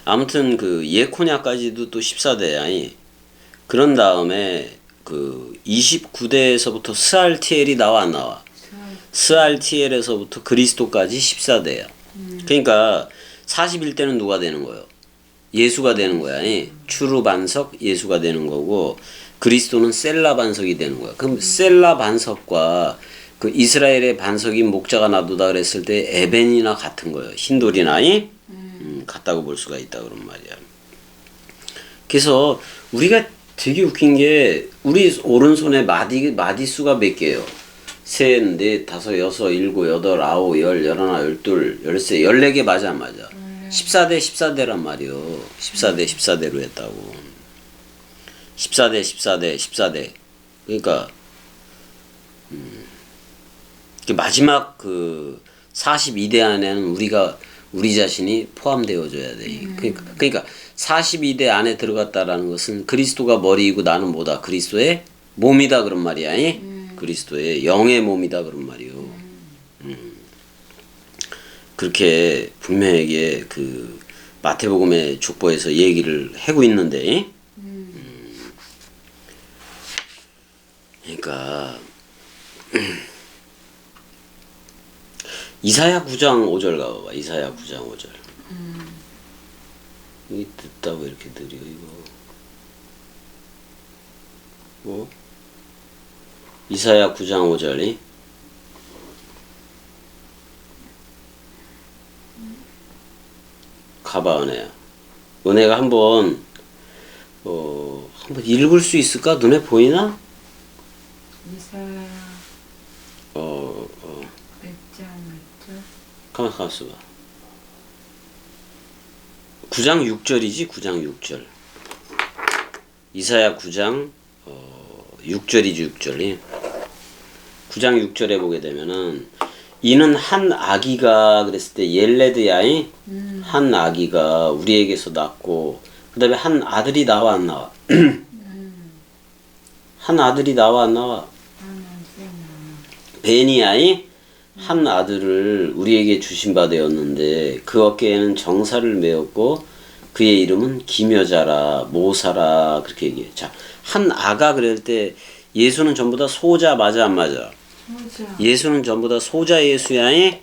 아무튼 예코냐까지도 또 14대야. 그런 다음에 29대에서부터 스알티엘이 나와 안 나와? 스알티엘에서부터 그리스도까지 14대야. 그러니까 41대는 누가 되는 거예요? 예수가 되는 거야. 추루 반석 예수가 되는 거고 그리스도는 셀라 반석이 되는 거야. 그럼 셀라 반석과 그 이스라엘의 반석인 목자가 놔두다 그랬을 때 에벤이나 같은 거예요. 흰돌이나 같다고 볼 수가 있다 그런 말이야. 그래서 우리가 되게 웃긴 게 우리 오른손에 마디수가 몇 개예요? 셋, 넷, 다섯, 여섯, 일곱, 여덟, 아홉, 열, 열하나, 열둘, 열세, 14개 맞아 안 맞아? 14대란 말이요. 14대로 했다고. 14대. 그러니까 마지막 42대 안에는 우리 자신이 포함되어져야 돼. 그러니까 42대 안에 들어갔다라는 것은 그리스도가 머리이고 나는 뭐다? 그리스도의 몸이다 그런 말이야. 그리스도의 영의 몸이다 그런 말이요. 그렇게 분명하게 마태복음의 족보에서 얘기를 하고 있는데, 그러니까 이사야 9장 5절 가봐봐. 이사야 9장 5절. 이 듣다 왜 이렇게 느려 이거? 뭐? 이사야 9장 5절이 가봐 은혜야. 은혜가 한번 읽을 수 있을까? 눈에 보이나? 이사야 몇 장 맞죠? 가만 있어봐. 9장 6절이지. 9장 6절. 이사야 9장 6절이지. 6절이 9장 6절에 보게 되면은 이는 한 아기가 그랬을 때 옐레드야이 한 아기가 우리에게서 낳고 그 다음에 한 아들이 나와 안 나와? 한 아들이 나와 안 나와? 베니야이 한 아들을 우리에게 주신 바 되었는데 그 어깨에는 정사를 메었고 그의 이름은 기묘자라 모사라 그렇게 얘기해. 자, 한 아가 그럴 때 예수는 전부 다 소자 맞아 안 맞아? 맞아. 예수는 전부 다 소자 예수야이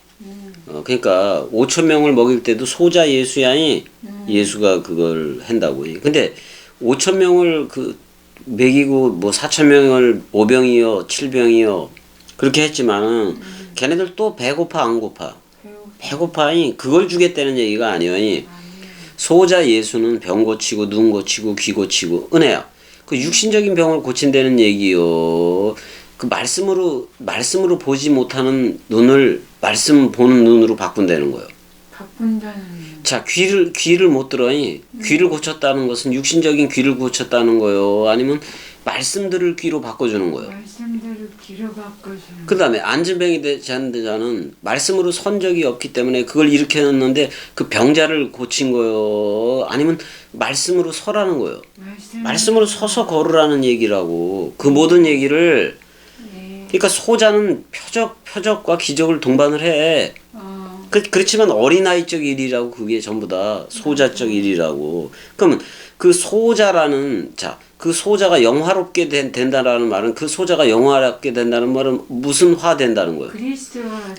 그러니까 5천 명을 먹일 때도 소자 예수야이 예수가 그걸 한다고. 근데 5천 명을 그 먹이고 뭐 4천 명을 5병이요 7병이요 그렇게 했지만은 걔네들 또 배고파 안 고파? 배고파이 그걸 주겠다는 얘기가 아니에요. 소자 예수는 병 고치고 눈 고치고 귀 고치고 은혜야. 그 육신적인 병을 고친다는 얘기요. 그 말씀으로 보지 못하는 눈을 말씀 보는 눈으로 바꾼다는 거예요. 바꾼다는. 자, 귀를 못 들어니 귀를 고쳤다는 것은 육신적인 귀를 고쳤다는 거요. 아니면 말씀들을 귀로 바꿔주는 거예요. 말씀대로 귀로 바꿔주는. 그 다음에 안진병이 되지 않는 자는 말씀으로 선 적이 없기 때문에 그걸 일으켰는데 그 병자를 고친 거요. 아니면 말씀으로 서라는 거예요. 말씀으로 서서 걸으라는 얘기라고. 그 모든 얘기를 네. 그러니까 소자는 표적과 기적을 동반을 해. 어. 그렇지만 어린아이적 일이라고 그게 전부 다 소자적 일이라고. 그러면 그 소자라는 그 소자가 영화롭게 된다라는 말은 그 소자가 영화롭게 된다는 말은 무슨 화 된다는 거예요?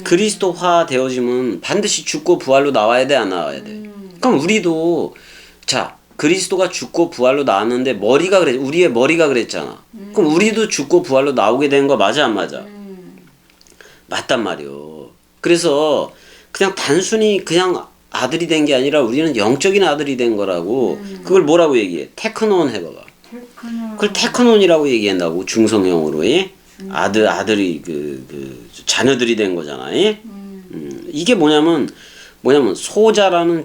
그리스도화 되어지면 반드시 죽고 부활로 나와야 돼 안 나와야 돼? 그럼 우리도 그리스도가 죽고 부활로 나왔는데 우리의 머리가 그랬잖아. 그럼 우리도 죽고 부활로 나오게 된 거 맞아 안 맞아? 맞단 말이요. 그래서 그냥 단순히 그냥 아들이 된 게 아니라 우리는 영적인 아들이 된 거라고. 그걸 뭐라고 얘기해? 테크논 해봐봐. 그걸 테크논이라고 얘기한다고. 중성형으로. 아들이 자녀들이 된 거잖아. 이게 뭐냐면 소자라는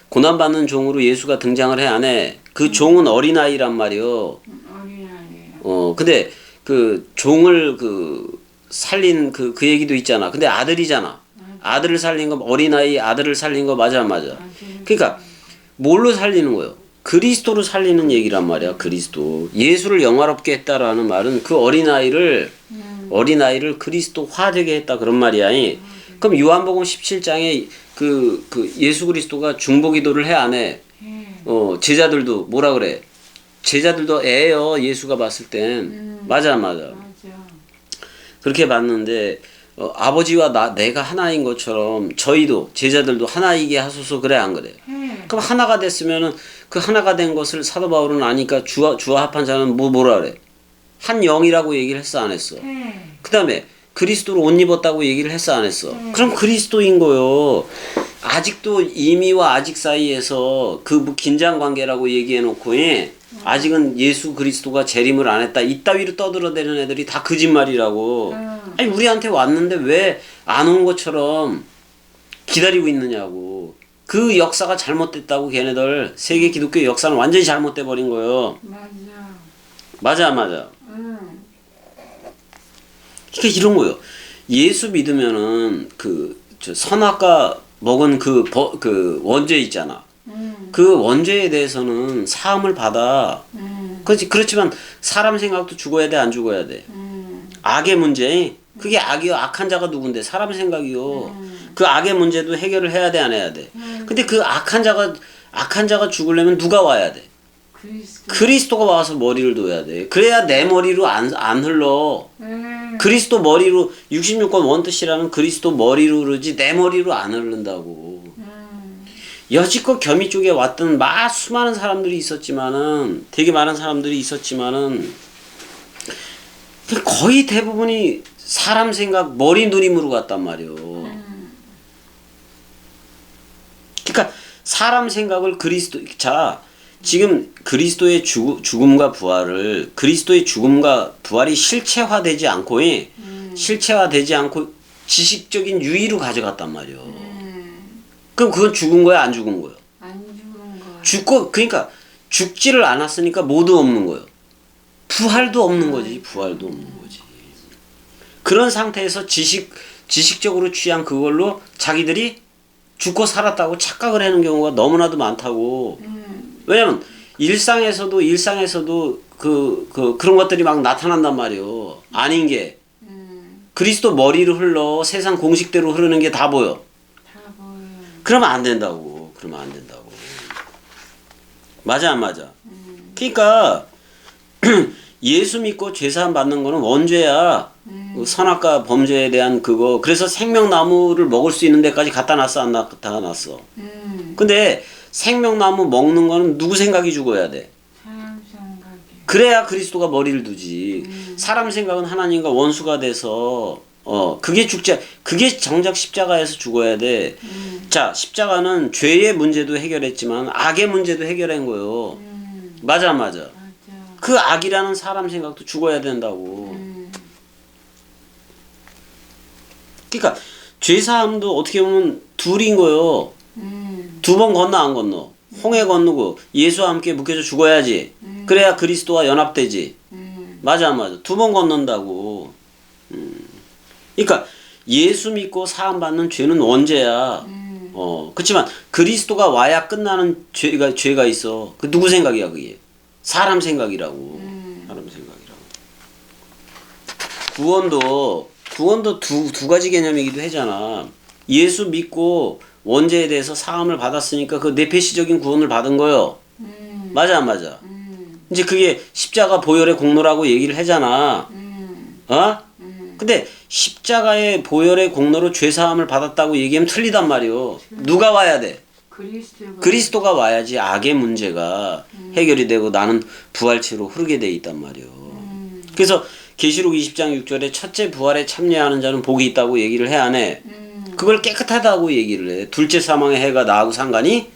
고난받는 종으로 예수가 등장을 해 안 해? 그 종은 어린아이란 말이요. 어린아이예요. 근데 그 종을 살린 그 얘기도 있잖아. 근데 아들이잖아. 아들을 살린 거 어린아이 아들을 살린 거 맞아 안 맞아? 그러니까 뭘로 살리는 거예요? 그리스도로 살리는 얘기란 말이야. 그리스도. 예수를 영화롭게 했다라는 말은 그 어린아이를 그리스도화되게 했다 그런 말이야. 그럼 요한복음 17장에 그 예수 그리스도가 중보기도를 해 안 해? 제자들도 뭐라 그래? 제자들도 애요. 예수가 봤을 땐. 맞아 안 맞아? 맞아. 그렇게 봤는데 아버지와 내가 하나인 것처럼 저희도 제자들도 하나이게 하소서 그래 안 그래? 그럼 하나가 됐으면은 그 하나가 된 것을 사도 바울은 아니까 주와 합한 자는 뭐라 그래? 한 영이라고 얘기를 했어 안 했어? 그 다음에 그리스도로 옷 입었다고 얘기를 했어 안 했어? 그럼 그리스도인 거요. 아직도 이미와 아직 사이에서 그 긴장 관계라고 얘기해 놓고 아직은 예수 그리스도가 재림을 안 했다 이따위로 떠들어대는 애들이 다 거짓말이라고. 아니 우리한테 왔는데 왜 안 온 것처럼 기다리고 있느냐고. 그 역사가 잘못됐다고. 걔네들 세계 기독교 역사는 완전히 잘못돼 버린 거예요. 맞아 안 맞아? 그러니까 이런 거예요. 예수 믿으면은 선악과 먹은 그 원죄 있잖아. 그 원죄에 대해서는 사함을 받아. 그렇지만 사람 생각도 죽어야 돼 안 죽어야 돼? 악의 문제. 그게 악이요. 악한 자가 누군데? 사람 생각이요. 그 악의 문제도 해결을 해야 돼 안 해야 돼? 근데 그 악한 자가 죽으려면 누가 와야 돼? 그리스도가 와서 머리를 둬야 돼. 그래야 내 머리로 안 흘러. 그리스도 머리로 66권 원뜻이라는 그리스도 머리로 흐르지 내 머리로 안 흐른다고. 여지껏 겸이 쪽에 왔던 수많은 사람들이 있었지만은 되게 많은 사람들이 있었지만은 거의 대부분이 사람 생각 머리 누림으로 갔단 말이요. 그러니까 사람 생각을 지금 그리스도의 죽음과 부활을 그리스도의 죽음과 부활이 실체화되지 않고 지식적인 유의로 가져갔단 말이요. 그럼 그건 죽은 거야 안 죽은 거야? 안 죽은 거야. 그러니까 죽지를 않았으니까 모두 없는 거예요. 부활도 없는 거지. 부활도 없는 거지. 그런 상태에서 지식적으로 취한 그걸로 자기들이 죽고 살았다고 착각을 하는 경우가 너무나도 많다고. 왜냐면 일상에서도 그런 것들이 막 나타난단 말이요. 아닌 게 그리스도 머리로 흘러 세상 공식대로 흐르는 게 다 보여. 다 보여. 그러면 안 된다고. 그러면 안 된다고. 맞아 안 맞아? 그러니까 예수 믿고 죄사함 받는 거는 원죄야. 그 선악과 범죄에 대한 그거. 그래서 생명나무를 먹을 수 있는 데까지 갖다 놨어 안 갖다 놨어? 근데 생명나무 먹는 거는 누구 생각이 죽어야 돼? 사람 생각이. 그래야 그리스도가 머리를 두지. 사람 생각은 하나님과 원수가 돼서 그게 정작 십자가에서 죽어야 돼. 자, 십자가는 죄의 문제도 해결했지만 악의 문제도 해결한 거요. 맞아 안 맞아? 맞아. 그 악이라는 사람 생각도 죽어야 된다고. 그러니까 죄사함도 어떻게 보면 둘인 거요. 두 번 건너 안 건너. 홍해 건너고 예수와 함께 묶여서 죽어야지. 그래야 그리스도와 연합되지. 맞아 안 맞아? 두 번 건넌다고. 그러니까 예수 믿고 사함 받는 죄는 원죄야. 그렇지만 그리스도가 와야 끝나는 죄가 있어. 그 누구 생각이야 그게? 사람 생각이라고. 사람 생각이라고. 구원도 두 가지 개념이기도 하잖아. 예수 믿고 원죄에 대해서 사함을 받았으니까 그 내페시적인 구원을 받은 거요. 맞아 안 맞아? 이제 그게 십자가 보혈의 공로라고 얘기를 하잖아. 근데 십자가의 보혈의 공로로 죄사함을 받았다고 얘기하면 틀리단 말이요. 누가 와야 돼? 그리스도가 와야지 악의 문제가 해결이 되고 나는 부활체로 흐르게 돼 있단 말이요. 그래서 계시록 20장 6절에 첫째 부활에 참여하는 자는 복이 있다고 얘기를 해 안 해? 그걸 깨끗하다고 얘기를 해. 둘째 사망의 해가 나하고 상관이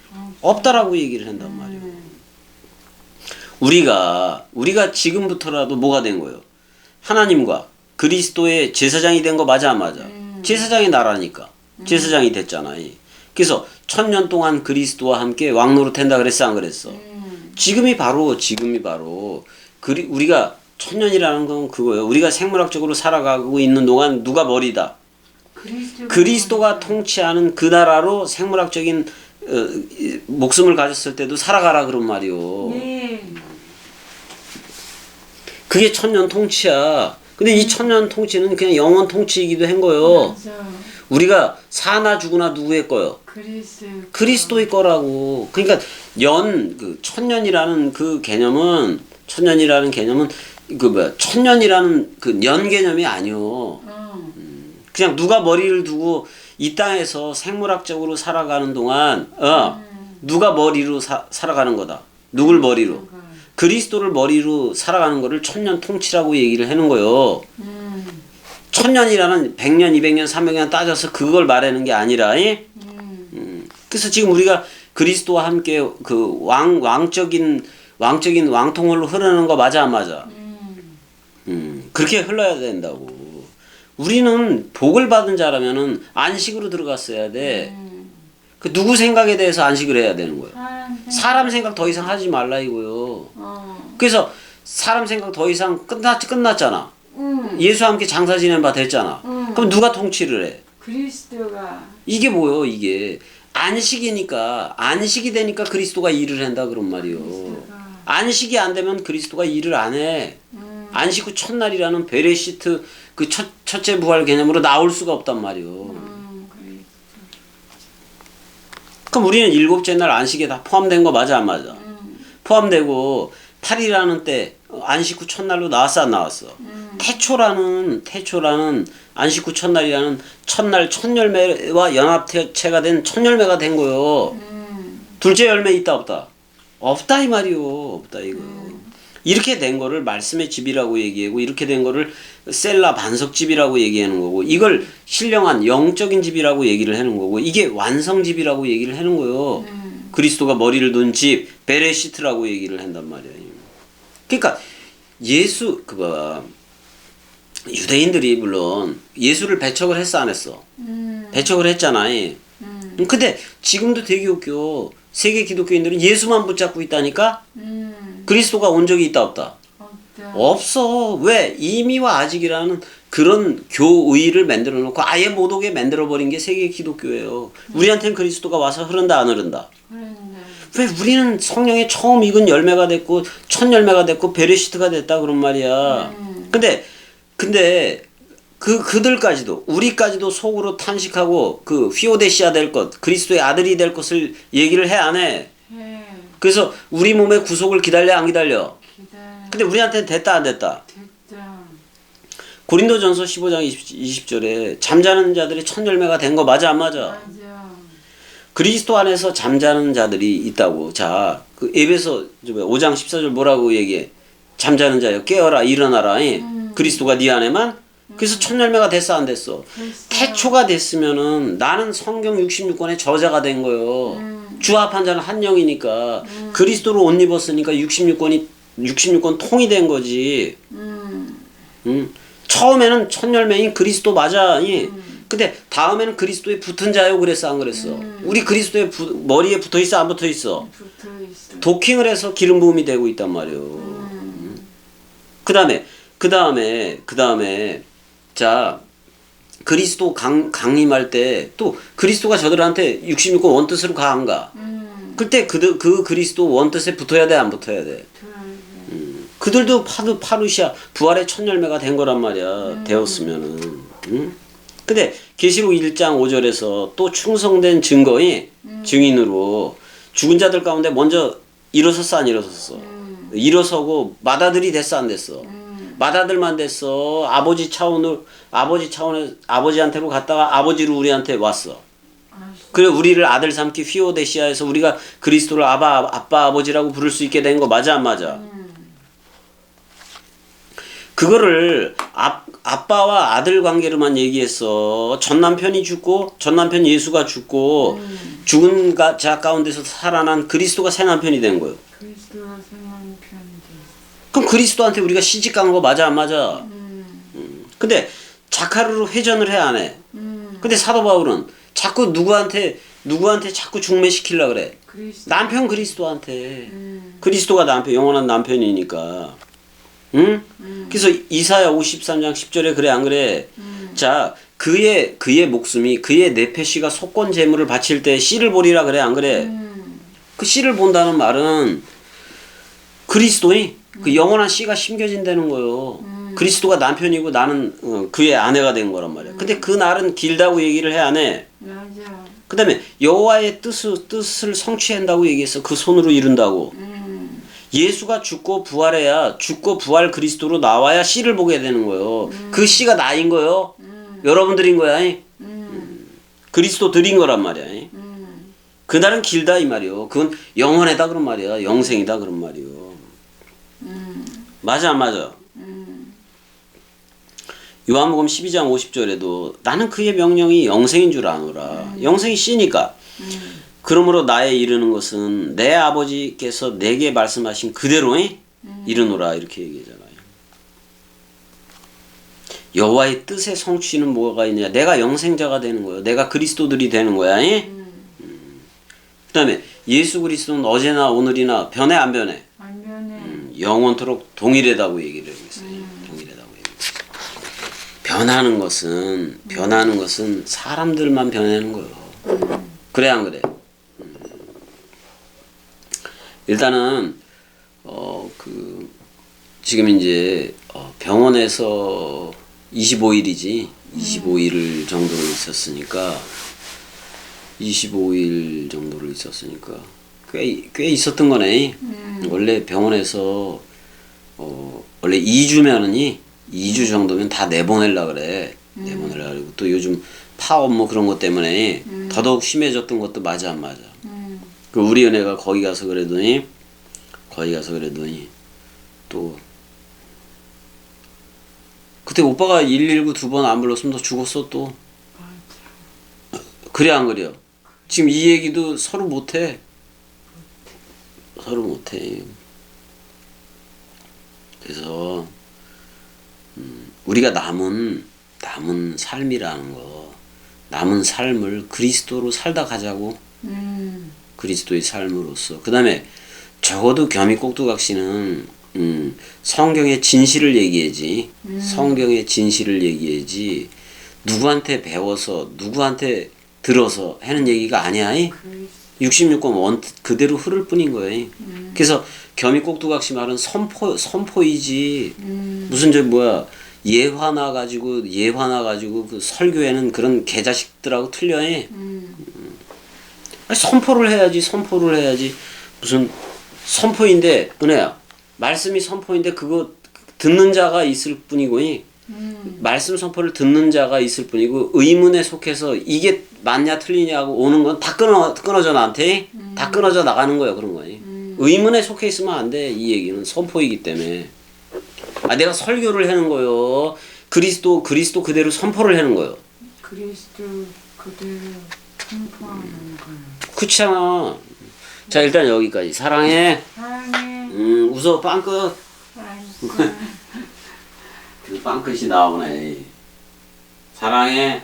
없다라고 얘기를 한단 말이에요. 우리가 지금부터라도 뭐가 된 거예요? 하나님과 그리스도의 제사장이 된 거 맞아 안 맞아? 제사장이 나라니까. 제사장이 됐잖아. 그래서 1000년 동안 그리스도와 함께 왕노릇 한다 그랬어 안 그랬어? 지금이 바로 우리가 1000년이라는 건 그거예요. 우리가 생물학적으로 살아가고 있는 동안 누가 머리다? 그리스도가 통치하는 그 나라로 생물학적인 목숨을 가졌을 때도 살아가라 그런 말이요. 네. 그게 1000년 통치야. 근데 이 1000년 통치는 그냥 영원 통치이기도 한 거요. 맞아. 우리가 사나 죽으나 누구의 거요? 그리스도의 거라고. 그러니까 1000년이라는 그 개념은 1000년이라는 그 년 개념이 아니요. 그냥 누가 머리를 두고 이 땅에서 생물학적으로 살아가는 동안 누가 머리로 살아가는 거다. 누굴 머리로? 그리스도를 머리로 살아가는 거를 1000년 통치라고 얘기를 하는 거요. 1000년이라는 100년, 200년, 300년 따져서 그걸 말하는 게 아니라. 그래서 지금 우리가 그리스도와 함께 그 왕적인 왕통으로 흐르는 거 맞아 안 맞아? 그렇게 흘러야 된다고. 우리는 복을 받은 자라면은 안식으로 들어갔어야 돼. 그 누구 생각에 대해서 안식을 해야 되는 거야? 사람 생각 더 이상 하지 말라 이거요. 그래서 사람 생각 더 이상 끝났잖아. 예수와 함께 장사 지낸 바 됐잖아. 그럼 누가 통치를 해? 그리스도가. 이게 뭐요? 이게 안식이니까 안식이 되니까 그리스도가 일을 한다 그런 말이요. 안식이 안 되면 그리스도가 일을 안 해. 안식 후 첫날이라는 베레시트 그 첫째 부활 개념으로 나올 수가 없단 말이요. 그럼 우리는 일곱째 날 안식에 다 포함된 거 맞아 안 맞아? 포함되고 8이라는 때 안식 후 첫날로 나왔어 안 나왔어? 태초라는 안식 후 첫날이라는 첫날 첫열매와 연합체가 된 첫열매가 된 거요. 둘째 열매 있다 없다? 없다 이 말이요. 없다 이거. 이렇게 된 거를 말씀의 집이라고 얘기하고 이렇게 된 거를 셀라 반석집이라고 얘기하는 거고 이걸 신령한 영적인 집이라고 얘기를 하는 거고 이게 완성집이라고 얘기를 하는 거예요. 그리스도가 머리를 둔 집 베레시트라고 얘기를 한단 말이에요. 그러니까 유대인들이 물론 예수를 배척을 했어 안 했어? 배척을 했잖아. 근데 지금도 되게 웃겨. 세계 기독교인들은 예수만 붙잡고 있다니까? 그리스도가 온 적이 있다 없다? 없어. 왜? 이미와 아직이라는 그런 교의를 만들어 놓고 아예 못 오게 만들어 버린 게 세계 기독교예요. 우리한테는 그리스도가 와서 흐른다 안 흐른다. 그런데 왜 우리는 성령의 처음 익은 열매가 됐고 첫 열매가 됐고 베레시트가 됐다 그런 말이야. 근데 그들까지도 우리까지도 속으로 탄식하고 그 휘오데시아 될 것, 그리스도의 아들이 될 것을 얘기를 해 안 해? 해. 그래서 우리 몸의 구속을 기다려 안 기다려? 기다려. 근데 우리한테는 됐다 안 됐다? 됐다. 고린도전서 15장 20절에 잠자는 자들이 첫 열매가 된 거 맞아 안 맞아? 맞아. 그리스도 안에서 잠자는 자들이 있다고. 자, 그 에베소 5장 14절 뭐라고 얘기해? 잠자는 자여 깨어라 일어나라. 그리스도가 네 안에만. 그래서 첫 열매가 됐어 안 됐어? 됐어. 태초가 됐으면은 나는 성경 66권의 저자가 된 거요. 주합한 자는 한 영이니까 그리스도로 옷 입었으니까 66권 통이 된 거지. 처음에는 첫 열매인 그리스도 맞아. 근데 다음에는 그리스도에 붙은 자요 그랬어 안 그랬어? 우리 그리스도의 머리에 붙어 있어 안 붙어 있어? 붙어 있어. 도킹을 해서 기름 부음이 되고 있단 말이요. 그다음에 자 그리스도 강림할 때 또 그리스도가 저들한테 66권 원뜻으로 가 안 가? 그때 그 그리스도 원뜻에 붙어야 돼 안 붙어야 돼? 그들도 파루시아 부활의 첫 열매가 된 거란 말이야. 되었으면은. 근데 계시록 1장 5절에서 또 충성된 증인으로 죽은 자들 가운데 먼저 일어섰어 안 일어섰어? 일어서고 맏아들이 됐어 안 됐어? 맏아들만 됐어. 아버지한테로 갔다가 아버지로 우리한테 왔어. 그래 우리를 아들 삼기 휘오데시아에서 우리가 그리스도를 아빠 아버지라고 부를 수 있게 된 거 맞아 안 맞아? 그거를 아빠와 아들 관계로만 얘기했어. 전 남편이 죽고 전 남편 예수가 죽고 죽은 자 가운데서 살아난 그리스도가 새 남편이 된 거예요. 그리스도가 생한 편이지. 그럼 그리스도한테 우리가 시집간 거 맞아 안 맞아? 근데 자카르로 회전을 해 안 해? 근데 사도 바울은 자꾸 누구한테 자꾸 중매시키려고 그래. 그리스도. 남편 그리스도한테. 그리스도가 남편 영원한 남편이니까. 응? 그래서 이사야 53장 10절에 그래 안 그래? 자 그의 목숨이 그의 내패씨가 속건 제물을 바칠 때 씨를 보리라 그래 안 그래? 그 씨를 본다는 말은 그리스도니 그 영원한 씨가 심겨진다는 거예요. 그리스도가 남편이고 나는 그의 아내가 된 거란 말이야. 근데 그 날은 길다고 얘기를 해 안 해? 맞아. 그 다음에 여호와의 뜻을 성취한다고 얘기했어. 그 손으로 이룬다고. 예수가 죽고 부활해야 죽고 부활 그리스도로 나와야 씨를 보게 되는 거예요. 그 씨가 나인 거예요. 여러분들인 거야. 그리스도 드린 거란 말이야. 그날은 길다 이 말이요. 그건 영원하다 그런 말이야. 영생이다 그런 말이요. 맞아 안 맞아? 요한복음 12장 50절에도 나는 그의 명령이 영생인 줄 아노라. 영생이 씨니까. 그러므로 나에 이르는 것은 내 아버지께서 내게 말씀하신 그대로 이르노라 이렇게 얘기하잖아요. 여호와의 뜻의 성취는 뭐가 있느냐? 내가 영생자가 되는 거예요. 내가 그리스도들이 되는 거야. 그 다음에 예수 그리스도는 어제나 오늘이나 변해 안 변해? 안 변해. 영원토록 동일하다고 얘기를 하고 있어요. 동일하다고 얘기했어요. 변하는 것은 사람들만 변하는 거예요. 그래 안 그래? 일단은 지금 이제 병원에서 25일이지 25일 정도로 있었으니까 25일 정도로 있었으니까 꽤 있었던 거네. 원래 병원에서 원래 2주면은 2주 정도면 다 내보내려 그래. 내보내려 그러고 또 요즘 파업 뭐 그런 것 때문에 더더욱 심해졌던 것도 맞아 안 맞아? 그 우리 은혜가 거기 가서 그러더니 또 그때 오빠가 119 두 번 안 불렀으면 너 죽었어 또. 그래 안 그래요? 지금 이 얘기도 서로 못해. 그래서 우리가 남은 삶이라는 거, 남은 삶을 그리스도로 살다 가자고. 그리스도의 삶으로서. 그 다음에 적어도 겸이 꼭두각시는 성경의 진실을 얘기해야지. 성경의 진실을 얘기해야지. 누구한테 배워서 누구한테 들어서 하는 얘기가 아니야. 66권 원 그대로 흐를 뿐인 거예요. 그래서 겸이 꼭두각시 말은 선포이지. 무슨 저 뭐야 예화나 가지고 그 설교에는 그런 개자식들하고 틀려. 아니, 선포를 해야지. 무슨 선포인데 은혜야. 말씀이 선포인데 그거 듣는 자가 있을 뿐이고 말씀 선포를 듣는 자가 있을 뿐이고 의문에 속해서 이게 맞냐 틀리냐고 오는 건 다 끊어져 나한테 다 끊어져 나가는 거야. 그런 거야. 의문에 속해 있으면 안 돼. 이 얘기는 선포이기 때문에. 내가 설교를 하는 거요. 그리스도 그대로 선포를 하는 거요. 그리스도 그대로 선포하는 거예요. 그렇잖아. 자 일단 여기까지. 사랑해. 사랑해. 웃어 빵끝. 사랑해. 그 빵끝이 나오네. 사랑해.